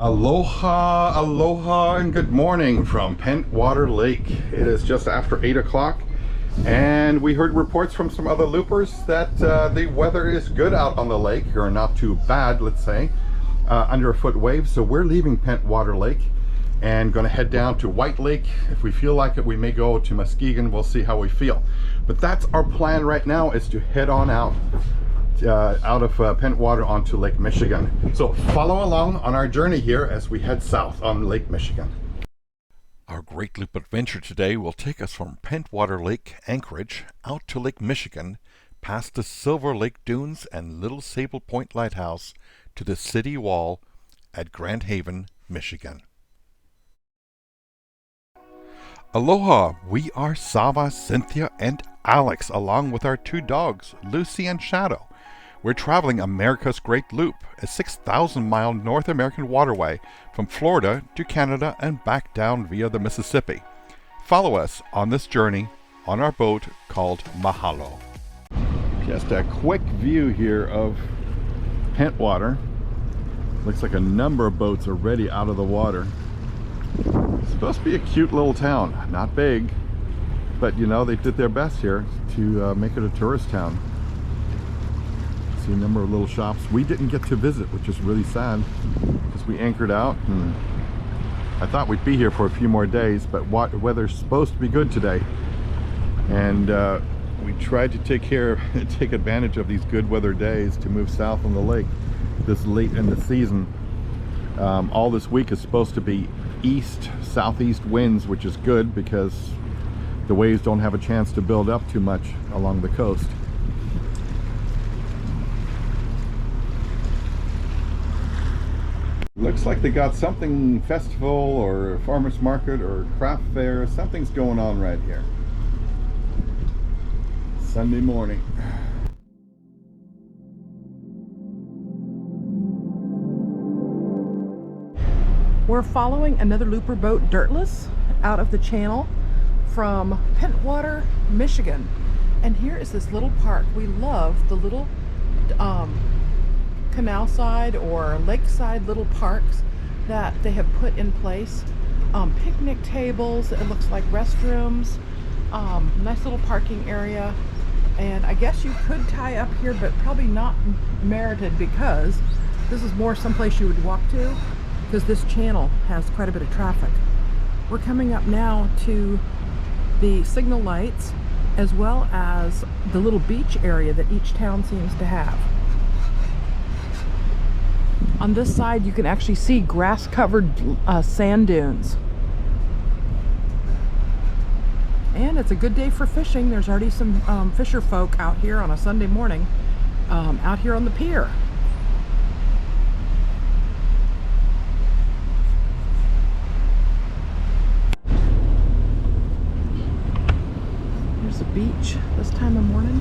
Aloha, aloha, and good morning from Pentwater Lake. It is just after 8 o'clock, and we heard reports from some other loopers that the weather is good out on the lake, or not too bad, let's say, under a foot wave. So we're leaving Pentwater Lake and going to head down to White Lake. If we feel like it, we may go to Muskegon. We'll see how we feel. But that's our plan right now, is to head on out of Pentwater onto Lake Michigan. So follow along on our journey here as we head south on Lake Michigan. Our Great Loop adventure today will take us from Pentwater Lake, Anchorage, out to Lake Michigan, past the Silver Lake Dunes and Little Sable Point Lighthouse to the city wall at Grand Haven, Michigan. Aloha! We are Sava, Cynthia, and Alex, along with our two dogs, Lucy and Shadow. We're traveling America's Great Loop, a 6,000-mile North American waterway from Florida to Canada and back down via the Mississippi. Follow us on this journey on our boat called Mahalo. Just a quick view here of Pentwater. Looks like a number of boats are already out of the water. It's supposed to be a cute little town. Not big, but you know, they did their best here to make it a tourist town. A number of little shops we didn't get to visit, which is really sad because we anchored out and I thought we'd be here for a few more days, but weather's supposed to be good today, and we tried to take advantage of these good weather days to move south on the lake this late in the season. All this week is supposed to be southeast winds, which is good because the waves don't have a chance to build up too much along the coast. Looks like they got something, festival or farmers market or craft fair. Something's going on right here. Sunday morning. We're following another looper boat, Dirtless, out of the channel from Pentwater, Michigan. And here is this little park. We love the little canal side or lakeside little parks that they have put in place. Picnic tables, it looks like restrooms, nice little parking area, and I guess you could tie up here, but probably not merited because this is more someplace you would walk to, because this channel has quite a bit of traffic. We're coming up now to the signal lights as well as the little beach area that each town seems to have. On this side, you can actually see grass-covered sand dunes. And it's a good day for fishing. There's already some fisher folk out here on a Sunday morning, out here on the pier. There's a beach this time of morning.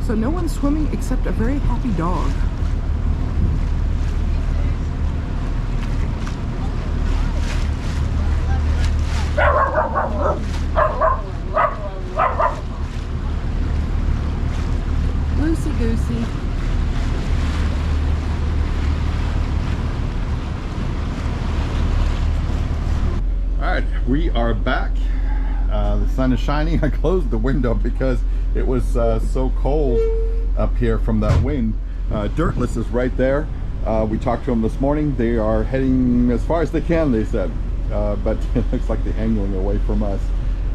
So no one's swimming except a very happy dog. Loosey goosey. All right, we are back. The sun is shining. I closed the window because it was so cold up here from that wind. Dirtless is right there. We talked to them this morning. They are heading as far as they can, they said. But it looks like they're angling away from us.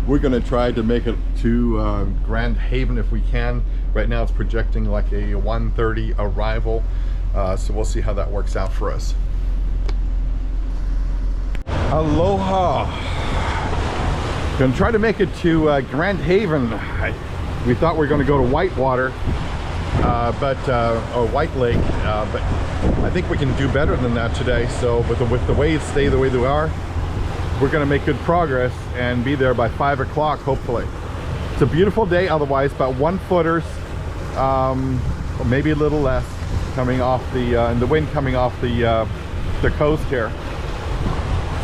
We're going to try to make it to Grand Haven if we can. Right now it's projecting like a 1:30 arrival, so we'll see how that works out for us. Aloha! Going to try to make it to Grand Haven. We thought we were going to go to Whitewater, or White Lake, but I think we can do better than that today. So with the waves stay the way they are, we're going to make good progress and be there by 5 o'clock, hopefully. It's a beautiful day otherwise, about 1-footers, or maybe a little less, coming off and the wind coming off the coast here.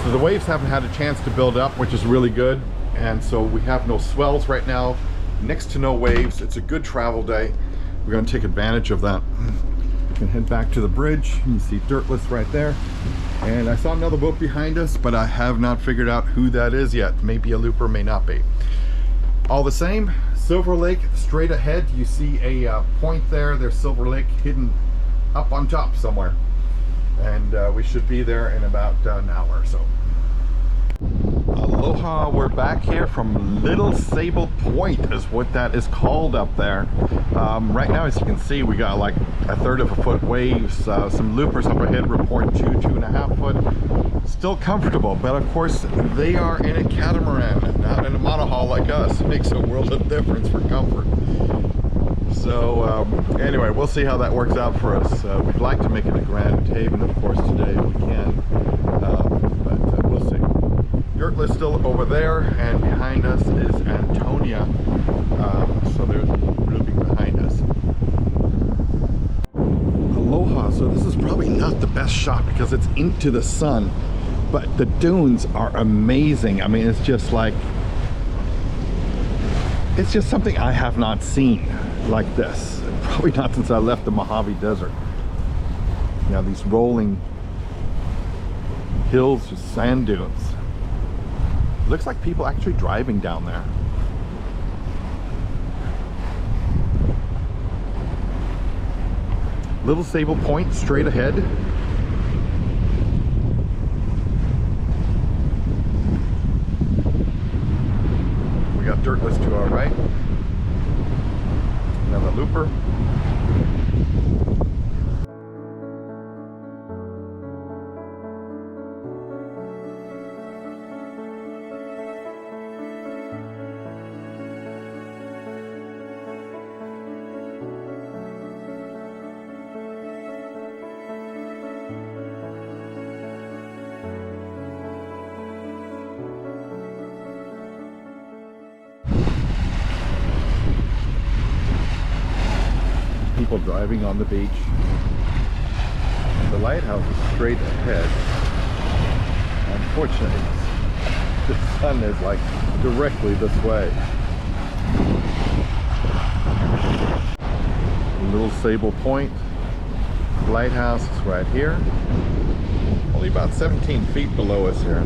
So the waves haven't had a chance to build up, which is really good. And so we have no swells right now, next to no waves. It's a good travel day. We're going to take advantage of that. We can head back to the bridge. You can see Dirtless right there. And I saw another boat behind us, but I have not figured out who that is yet. Maybe a looper, may not be. All the same, Silver Lake straight ahead. You see a point there. There's Silver Lake hidden up on top somewhere. And we should be there in about an hour or so. Aloha, we're back here from Little Sable Point is what that is called up there. Right now, as you can see, we got like 1/3 of a foot waves, some loopers up ahead report 2.5 foot. Still comfortable, but of course they are in a catamaran, not in a monohull like us. It makes a world of difference for comfort. So anyway, we'll see how that works out for us. We'd like to make it to Grand Haven, of course, today if we can, but we'll see. Dirtla's still over there, and behind us is Antonia, so they're looping behind us. Aloha, so this is probably not the best shot because it's into the sun, but the dunes are amazing. I mean, it's just something I have not seen like this. Probably not since I left the Mojave Desert. You know, these rolling hills with sand dunes. Looks like people actually driving down there. Little Sable Point straight ahead. We got Dirtless to our right. Another looper. People driving on the beach. The lighthouse is straight ahead. Unfortunately, the sun is like directly this way. Little Sable Point. Lighthouse is right here. Only about 17 feet below us here.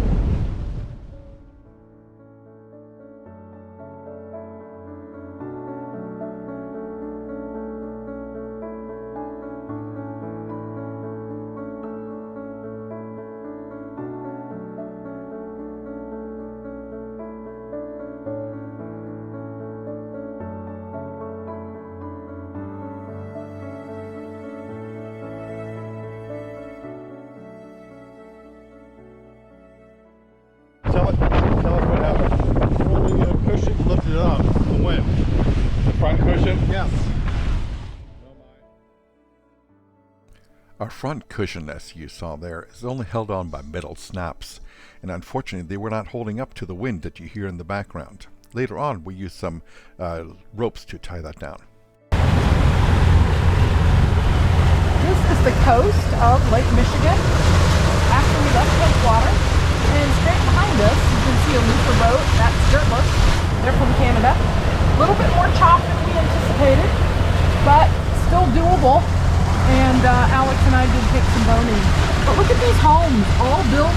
Tell us what happened. Rolling a cushion lifted it up, the wind. The front cushion? Yes. Our front cushion, as you saw there, is only held on by metal snaps, and unfortunately they were not holding up to the wind that you hear in the background. Later on, we used some ropes to tie that down. This is the coast of Lake Michigan after we left Pentwater. And straight behind us, you can see a looper boat. That's Dirtless. They're from Canada. A little bit more chop than we anticipated, but still doable. And Alex and I did take some boning. But look at these homes, all built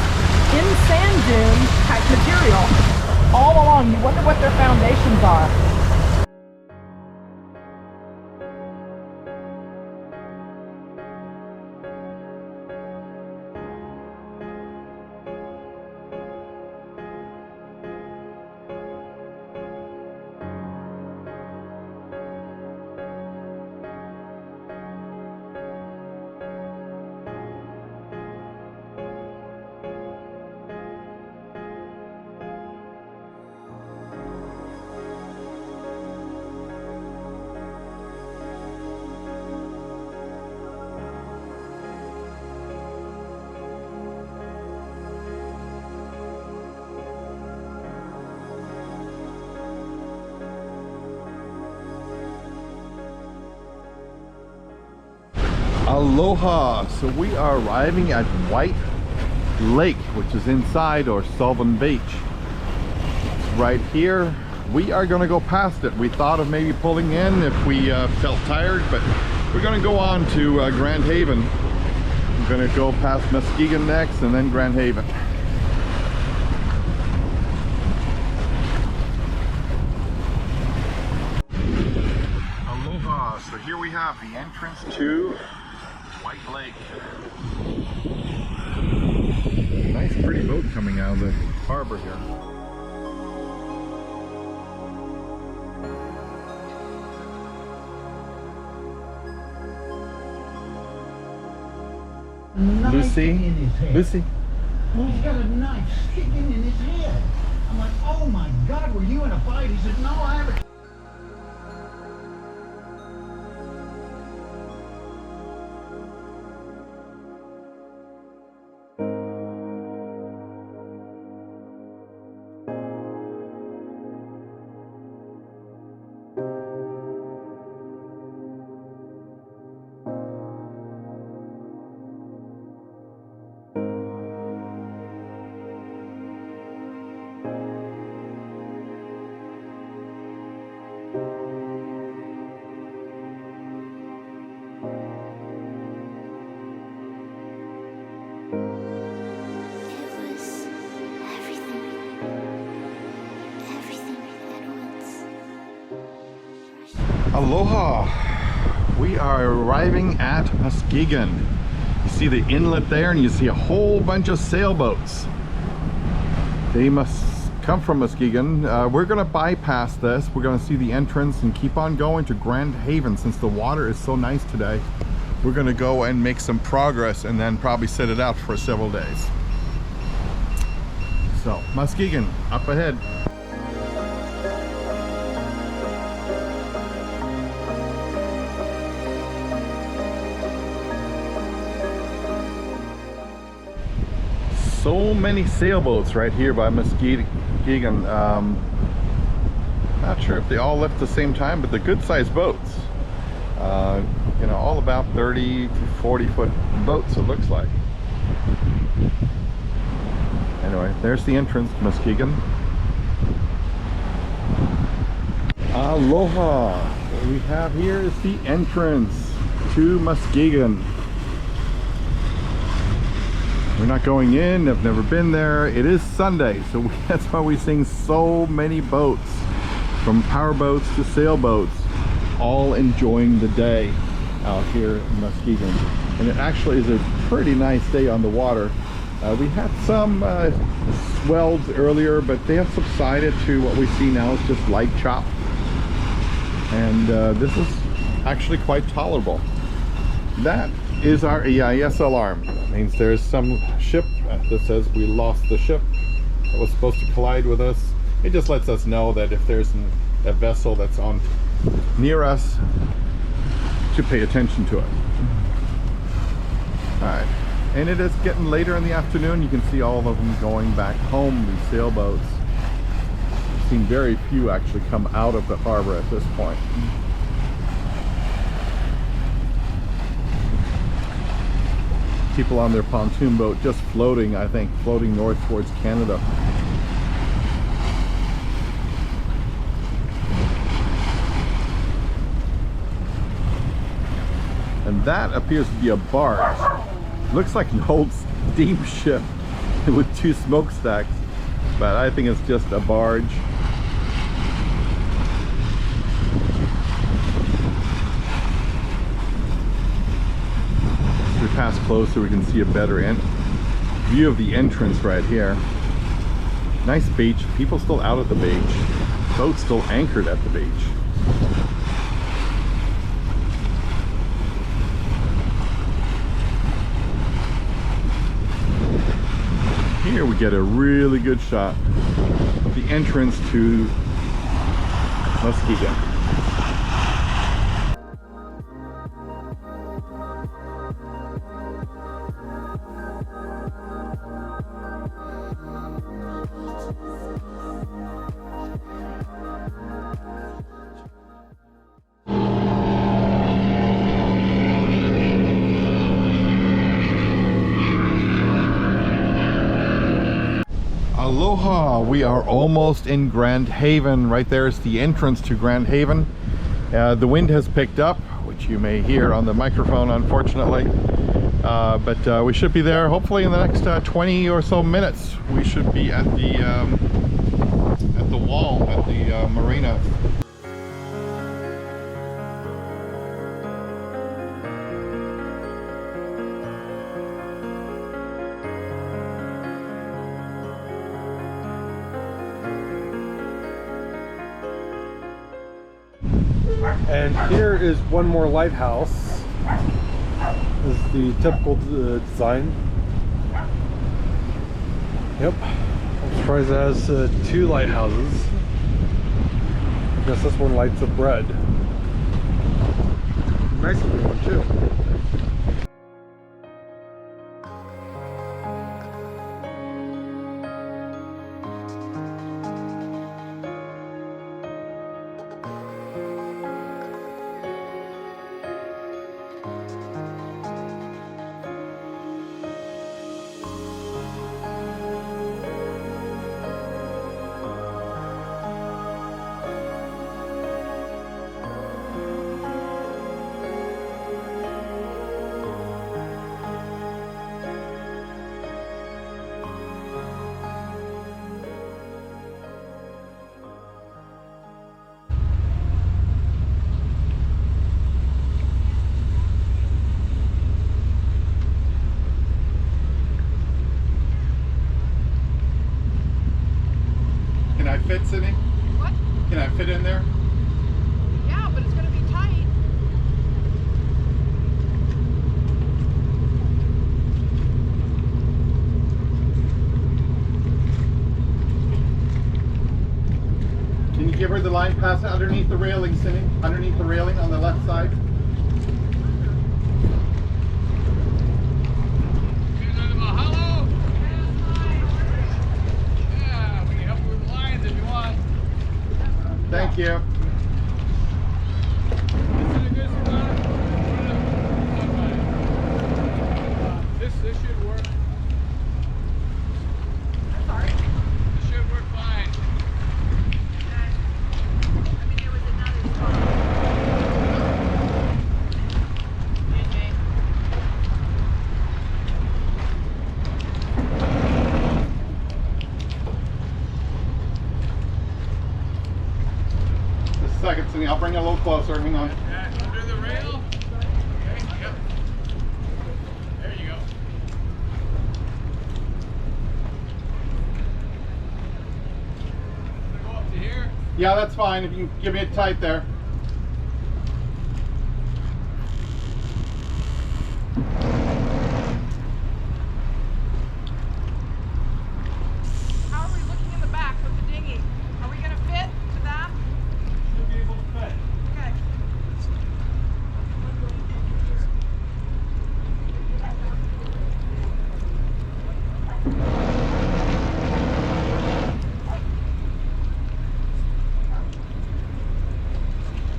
in sand dune type material, all along. You wonder what their foundations are. Aloha! So we are arriving at White Lake, which is inside or Sullivan Beach. It's right here. We are going to go past it. We thought of maybe pulling in if we felt tired, but we're going to go on to Grand Haven gonna go past Muskegon next and then Grand Haven. Aloha! So here we have the entrance to White Lake. Nice pretty boat coming out of the harbor here. Lucy? Lucy? He's got a knife sticking in his head. I'm like, oh my God, were you in a fight? He said, no, I haven't. Aloha! We are arriving at Muskegon. You see the inlet there and you see a whole bunch of sailboats. They must come from Muskegon. We're gonna bypass this. We're gonna see the entrance and keep on going to Grand Haven since the water is so nice today. We're gonna go and make some progress and then probably set it out for several days. So, Muskegon, up ahead. So many sailboats right here by Muskegon. Not sure if they all left at the same time, but they're good sized boats. You know, all about 30 to 40 foot boats it looks like. Anyway, there's the entrance to Muskegon. Aloha! What we have here is the entrance to Muskegon. We're not going in, I've never been there. It is Sunday, so that's why we're seeing so many boats, from power boats to sailboats, all enjoying the day out here in Muskegon. And it actually is a pretty nice day on the water. We had some swells earlier, but they have subsided to what we see now is just light chop. And this is actually quite tolerable. That is our EIS alarm. That means there's some ship that says we lost the ship that was supposed to collide with us. It just lets us know that if there's a vessel that's on near us, to pay attention to it. Alright, and it is getting later in the afternoon. You can see all of them going back home, these sailboats. I've seen very few actually come out of the harbor at this point. People on their pontoon boat just floating, I think, floating north towards Canada. And that appears to be a barge. Looks like an old steamship with two smokestacks, but I think it's just a barge. As we pass closer, we can see a better view of the entrance right here. Nice beach. People still out at the beach. Boats still anchored at the beach. Here we get a really good shot of the entrance to Muskegon. Aloha! We are almost in Grand Haven. Right there is the entrance to Grand Haven. The wind has picked up, which you may hear on the microphone, unfortunately. But we should be there hopefully in the next 20 or so minutes. We should be at the wall at the marina. And here is one more lighthouse. This is the typical design. Yep. I'm surprised it has 2 lighthouses. I guess this one lights up red. Nice looking one too. Can I fit, Sydney? What? Can I fit in there? Yeah, but it's going to be tight. Can you give her the line pass underneath the railing, Sydney? Underneath the railing on the left side? Mahalo? Yeah, we can help you with the lines if you want. Thank you. This is a good spot. This should work. Sorry. This should work fine. There was another spot. Just a second, Sydney. I'll bring it a little closer. Hang on. Under the rail. Okay, yep. There you go. Go up to here. Yeah, that's fine. If you can give me it tight there. How are we looking in the back with the dinghy? Are we going to fit to that? Should be able to fit. Okay.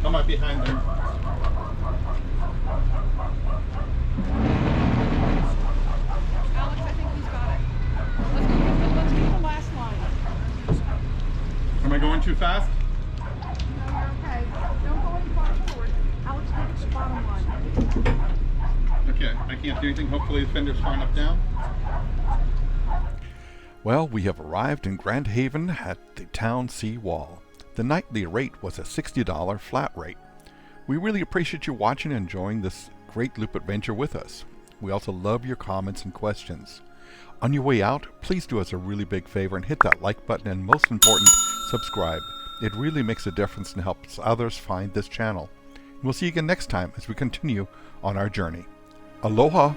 Come up behind them. Alex, I think he's got it. Let's get the last line. Am I going too fast? No, you're okay. Don't go any far forward. Alex, take it to the bottom line. Okay, I can't do anything. Hopefully the fender's far enough down. Well, we have arrived in Grand Haven at the town sea wall. The nightly rate was a $60 flat rate. We really appreciate you watching and enjoying this great loop adventure with us. We also love your comments and questions. On your way out, please do us a really big favor and hit that like button, and most important, subscribe. It really makes a difference and helps others find this channel. We'll see you again next time as we continue on our journey. Aloha!